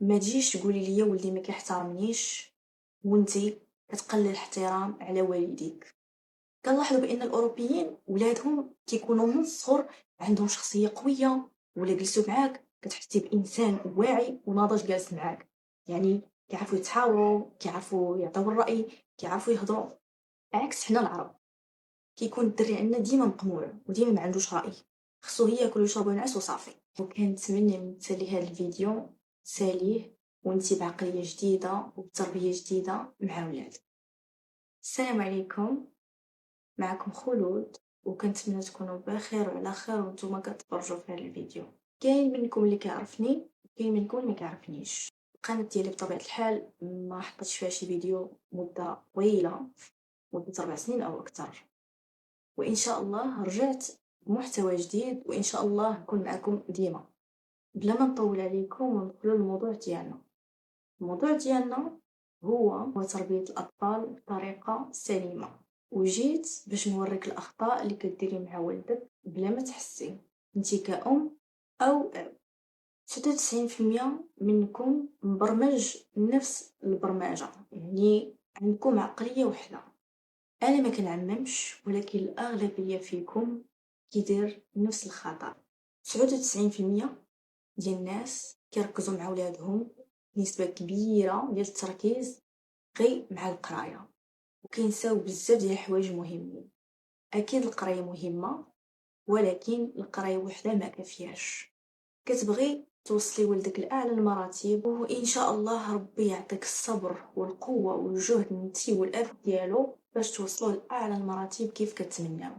ما تجيش تقولي لي ولدي ما كيحترمنيش وانتي كتقلل الاحترام على والديك. كنلاحظوا بان الاوروبيين ولادهم كيكونوا من الصغر عندهم شخصيه قويه، ولا جلسوا معاك كتحسي بانسان واعي وناضج جالس معاك، يعني كيعرفوا يتحاوروا، كيعرفوا يعطيو الراي، كيعرفوا يهضروا. عكس حنا العرب، كيكون الدري عندنا ديما مقموع وديما ما عندوش راي، خصو هي ياكل ويشرب وينعس وصافي. وكنتمنى من تسالي هذا الفيديو ساليه وانتي بعقليه جديده وبتربيه جديده مع ولادك. السلام عليكم، معكم خلود، وكنتمنى تكونوا بخير وعلى خير وانتم كتفرجوا في هذا الفيديو. كاين منكم اللي كيعرفني وكاين منكم اللي ما كيعرفنيش. القناه ديالي بطبيعه الحال ما حطيتش فيها شي فيديو مده طويله، مده 4 سنين او اكثر، وان شاء الله رجعت بمحتوى جديد، وان شاء الله نكون معكم ديما. بلا ما نطول عليكم وندخلوا للموضوع ديالنا. الموضوع ديالنا هو تربيه الاطفال بطريقه سليمه، وجيت باش نوريك الاخطاء اللي كديري مع ولدك بلا ما تحسي انت كأم او اب. 96% منكم مبرمج نفس البرمجه، يعني عندكم عقليه وحده. انا ما كنعممش، ولكن الاغلبيه فيكم كيدير نفس الخطا. 99% ديال الناس كيركزوا مع ولادهم نسبه كبيره ديال التركيز غير مع القرايه، وكينساو بزاف ديال الحوايج مهمين. اكيد القرايه مهمه، ولكن القرايه وحده ما كافياش. كتبغي توصلي ولدك لاعلى المراتب، وان شاء الله ربي يعطيك الصبر والقوه والجهد انتي والاب ديالو باش توصلوا لاعلى المراتب كيف كتمناو.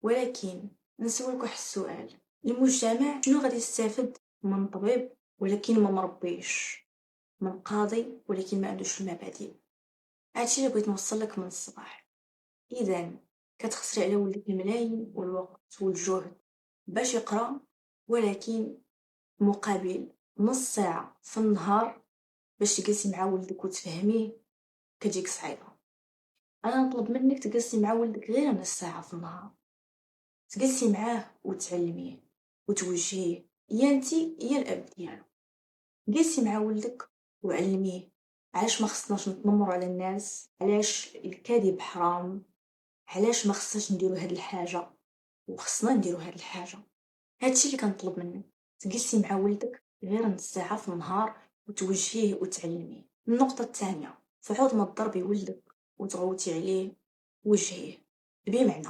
ولكن نسولك واحد السؤال، المجتمع شنو غادي يستافد من طبيب ولكن ما مربيش، من قاضي ولكن ما عندوش المبادئ؟ هادشي اللي بغيت نوصل لك من الصباح. اذا كتخسري على ولدك الملايين والوقت والجهد باش يقرا، ولكن مقابل نص ساعه في النهار باش تجلسي مع ولدك وتفهميه كتجيك صعيبه. انا نطلب منك تجلسي مع ولدك غير نص ساعه في النهار، تجلسي معاه وتعلميه وتوجهيه، يا انتي يا الاب ديالو. جلسي مع ولدك وعلميه علاش ما خصناش نتنمروا على الناس، علاش الكذب حرام، علاش ما خصناش نديروا هاد الحاجه وخصنا نديروا هاد الحاجه. هادشي اللي كنطلب منك، تجلسي مع ولدك غير نص ساعه في النهار وتوجهيه وتعلميه. النقطه الثانيه، فعوض ما تضربي ولدك وتغوتي عليه وجهيه. بمعنى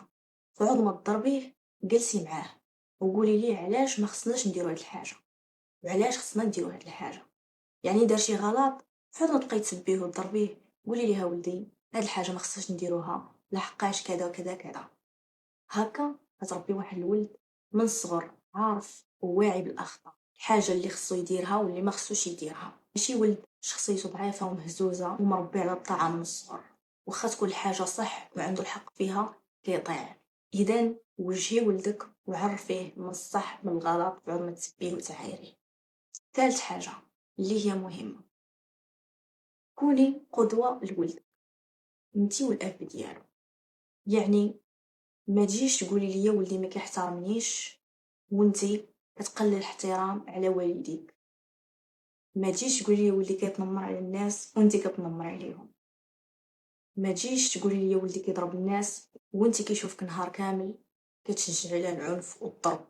فعوض ما تضربيه جلسي معاه وقولي ليه علاش ما خصناش نديروا هاد الحاجه وعلاش خصنا نديروا هاد الحاجه. يعني دار شي غلط، فعوض ما تبقاي تسبيه وتضربيه قولي ليه ولدي هاد الحاجه ما خصناش نديروها لحقاش كذا وكذا كذا. هكا كتربي واحد الولد من الصغر عارف وواعي بالاخطاء، الحاجه اللي خصو يديرها واللي ما خصوش يديرها. ماشي ولد شخصيته ضعيفه ومهزوزه ومربي على الطاعه من الصغر، واخا تكون الحاجه صح وعنده الحق فيها كيطيع. اذا وجهي ولدك وعرفيه من الصح من الغلط بعد ما تسبيه وتعايريه. ثالث حاجه اللي هي مهمه، كوني قدوه لولدك انتي والاب ديالو. يعني ما تجيش تقولي لي ولدي ما كيحترمنيش وانتي كتقلل الاحترام على والديك. ما تجيش تقولي لي ولدي كيتنمر على الناس وانتي كتنمر عليهم. ما تجيش تقولي لي ولدي كيضرب الناس وانتي كيشوفك نهار كامل كتشجعي على العنف والضرب.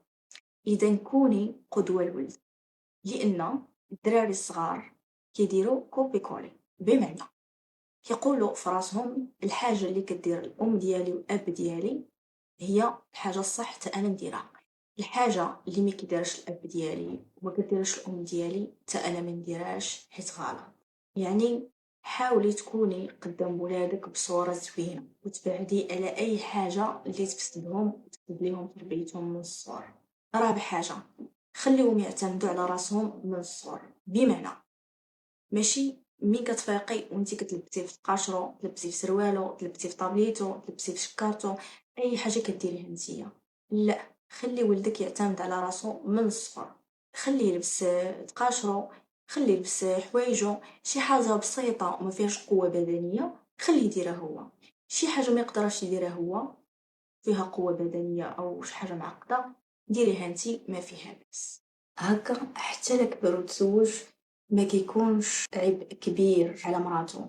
اذا كوني قدوه لولدك، لان الدراري الصغار كيديروا كوبي كولي. بمعنى كيقولوا في راسهم الحاجه اللي كدير الام ديالي والاب ديالي هي الحاجه الصح حتى انا نديرها، الحاجه اللي ما كيديرش الاب ديالي وما كديرش الام ديالي حتى انا ما نديرهاش حيت غلط. يعني حاولي تكوني قدام ولادك بصوره زوينه وتبعدي على اي حاجه اللي تفسدهم وتفسد ليهم تربيتهم من الصغر. رابع حاجه، خليهم يعتمدوا على راسهم من الصغر. بمعنى ماشي مين كتفيقي وانتي كتلبسي في قاشرو، تلبسي في سروالو، تلبسي في طابليتو، تلبسي في شكارتو، اي حاجه كديريها نتيا. لا، خلي ولدك يعتمد على راسو من الصغر. خليه يلبس تقاشرو، خليه يلبس حوايجو، شي حاجه بسيطه وما فيهاش قوه بدنيه خليه يديرها هو. شي حاجه ما يقدرش يديرها هو فيها قوه بدنيه او شي حاجه معقده ديريها انتي ما فيها بس. هكا حتى لكبر وتزوج ما كيكونش عبء كبير على مراته،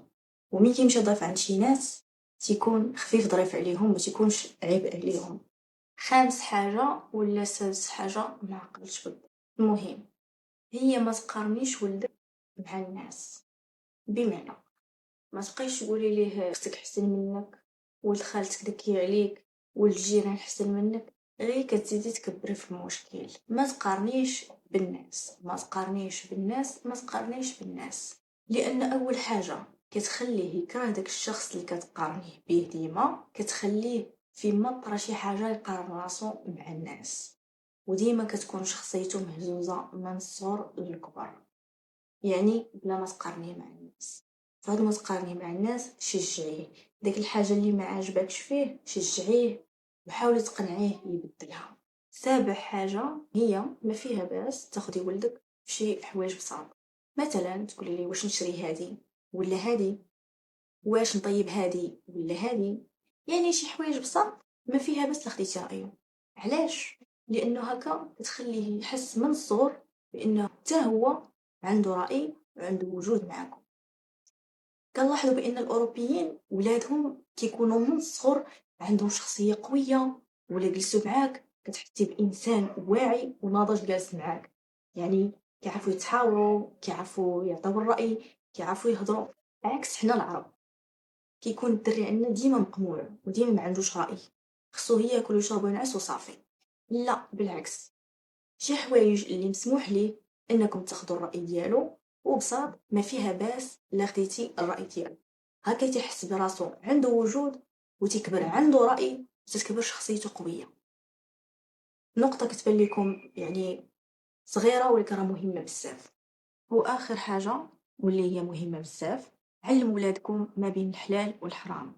ومين كيمشي ضيف عند شي ناس تيكون خفيف ظريف عليهم، ما تيكونش عبء عليهم. خامس حاجة ولا سادس حاجة ما عقلتش بالضبط، المهم هي ما تقارنيش ولدك مع الناس. بمعنى ما تبقايش تقولي ليه اختك احسن منك، ولد خالتك ذكي عليك، ولد الجيران احسن منك، غير كتزيدي تكبري في المشكل. ما تقارنيش بالناس، ما تقارنيش بالناس، ما تقارنيش بالناس، لان اول حاجه كتخليه يكره داك الشخص اللي كتقارنيه به ديما، كتخليه فيما طرا شي حاجه يقارن راسو مع الناس، وديما كتكون شخصيته مهزوزه من الصغر للكبر. يعني بلا ما تقارنيه مع الناس، فهاد ما تقارنيه مع الناس شجعيه، داك الحاجه اللي ما عجبكش فيه شجعيه وحاولي تقنعيه يبدلها. سابع حاجه هي ما فيها باس تاخدي ولدك في شي حوايج بساط، مثلا تقولي لي واش نشري هادي ولا هادي، واش نطيب هادي ولا هادي، يعني شي حوايج بساط ما فيها باس لخديتي رايه. علاش؟ لانه هكا تخليه يحس من الصغر بانه حتى هو عنده راي وعنده وجود معكم. كنلاحظوا بان الاوروبيين ولادهم كيكونوا من الصغر عندهم شخصيه قويه، ولا جلسوا معاك كتحسي بانسان واعي وناضج جالس معاك، يعني كيعرفوا يتحاوروا، كيعرفوا يعطيو الراي، كيعرفوا يهضروا. عكس حنا العرب كيكون الدري عندنا ديما مقموع وديما ما عندوش راي، خصو هي ياكل ويشرب وينعس وصافي. لا بالعكس، شي حوايج اللي مسموح ليه انكم تاخذوا الراي ديالو وبساط، ما فيها باس لا خديتي الراي ديالو. هكا تيحس براسو عنده وجود وتكبر عنده راي وتتكبر شخصيته قويه. نقطه كتبان لكم يعني صغيره ولكن راه مهمه بزاف. واخر حاجه واللي هي مهمه بزاف، علموا ولادكم ما بين الحلال والحرام.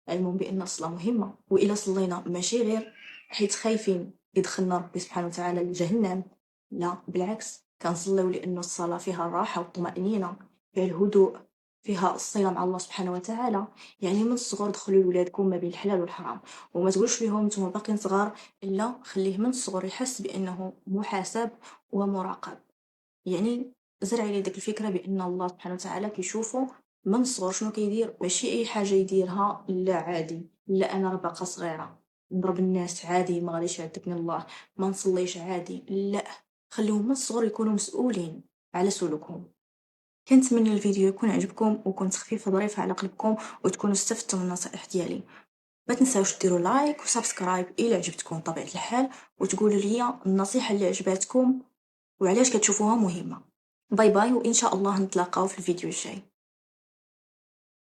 علمهم بان الصلاه مهمه، والا صلينا ماشي غير حيت خايفين يدخلنا ربي سبحانه وتعالى لجهنم، لا بالعكس كنصليو لانه الصلاه فيها الراحه والطمانينه، فيها الهدوء، فيها الصله مع الله سبحانه وتعالى. يعني من الصغر دخلوا لولادكم ما بين الحلال والحرام، وما تقولش لهم نتوما باقيين صغار، لا خليه من الصغر يحس بانه محاسب ومراقب. يعني زرعي ليه ديك الفكره بان الله سبحانه وتعالى كيشوفو من الصغر شنو كيدير، ماشي اي حاجه يديرها لا عادي، لا انا راه باقا صغيره نضرب الناس عادي ما غاديش يعذبني الله، ما نصليش عادي، لا خليهم من الصغر يكونوا مسؤولين على سلوكهم. كنتمنى الفيديو يكون عجبكم وكنت خفيفه ظريفه على قلبكم وتكونوا استفدتوا من النصائح ديالي. ما تنساوش ديروا لايك وسبسكرايب الى عجبتكم طبيعه الحال، وتقولوا لي النصيحه اللي عجبتكم وعلاش كتشوفوها مهمه. باي باي، وإن شاء الله نتلاقاو في الفيديو الجاي.